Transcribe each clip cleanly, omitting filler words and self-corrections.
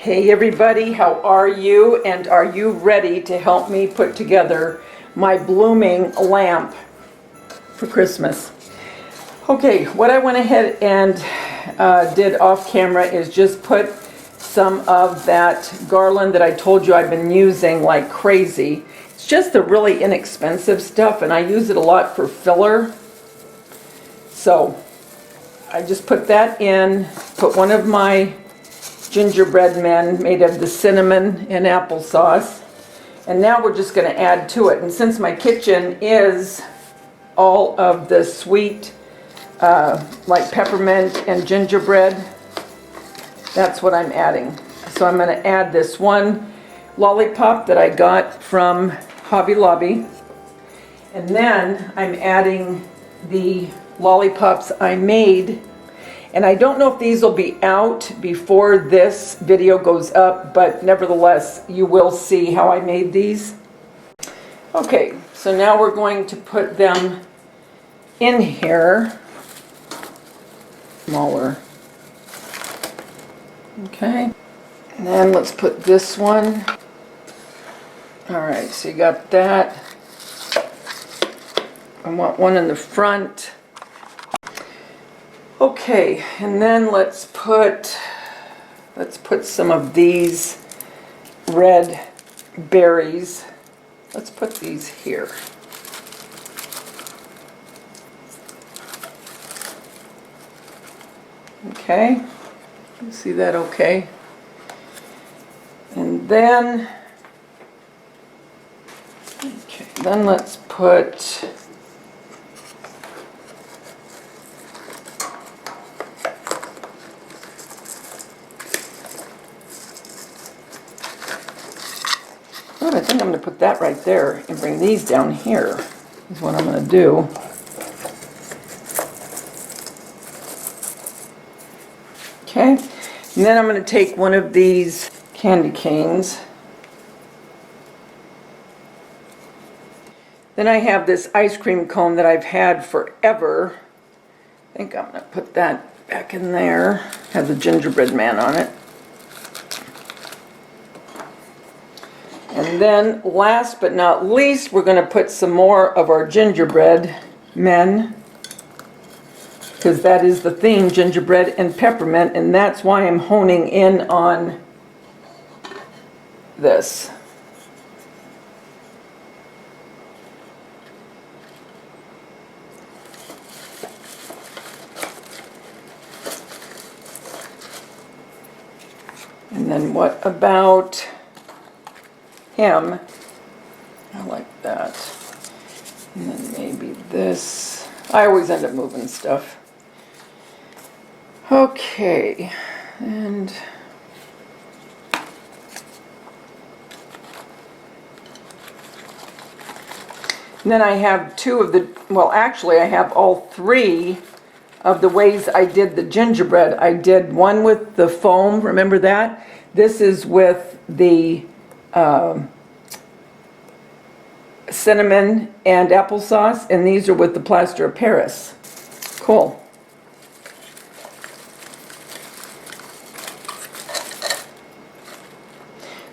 Hey everybody, how are you? And are you ready to help me put together my blooming lamp for Christmas? Okay, what I went ahead and did off camera is just put some of that garland that I told you I've been using like crazy. It's just the really inexpensive stuff, and I use it a lot for filler. So I just put that in, put one of my gingerbread men made of the cinnamon and applesauce, and now we're just going to add to it. And since my kitchen is all of the sweet like peppermint and gingerbread, that's what I'm adding. So I'm going to add this one lollipop that I got from Hobby Lobby, and then I'm adding the lollipops I made. And I don't know if these will be out before this video goes up, but nevertheless, you will see how I made these. Okay, so now we're going to put them in here. Smaller. Okay, and then let's put this one. All right, so you got that. I want one in the front. Okay, and then let's put some of these red berries. Let's put these here. Okay, you see that okay? And then, okay, then let's put I think I'm going to put that right there and bring these down here, is what I'm going to do. Okay, and then I'm going to take one of these candy canes. Then I have this ice cream cone that I've had forever. I think I'm going to put that back in there. Has a gingerbread man on it. And then, last but not least, we're going to put some more of our gingerbread men, because that is the theme, gingerbread and peppermint, and that's why I'm honing in on this. And then what about him? I like that. And then maybe this. I always end up moving stuff. Okay, and then I have two of the, well actually I have all three of the ways I did the gingerbread. I did one with the foam, remember that? This is with the cinnamon and applesauce, and these are with the plaster of Paris. Cool.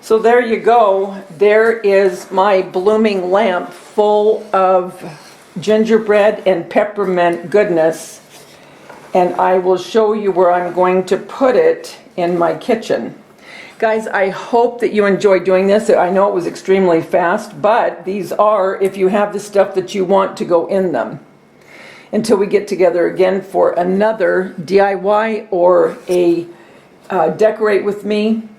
So there you go. There is my blooming lamp full of gingerbread and peppermint goodness, and I will show you where I'm going to put it in my kitchen. Guys, I hope that you enjoyed doing this. I know it was extremely fast, but these are if you have the stuff that you want to go in them. Until we get together again for another DIY or a decorate with me,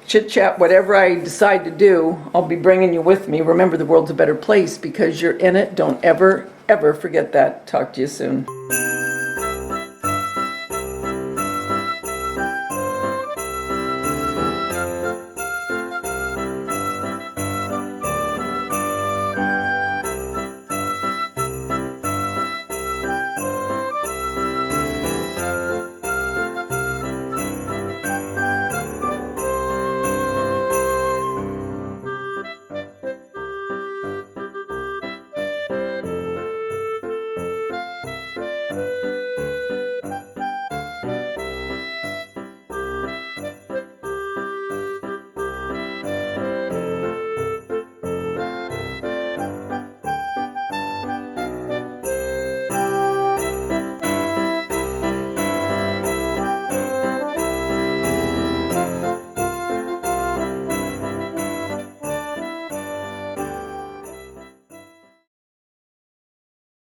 chit chat, whatever I decide to do, I'll be bringing you with me. Remember, the world's a better place because you're in it. Don't ever, ever forget that. Talk to you soon.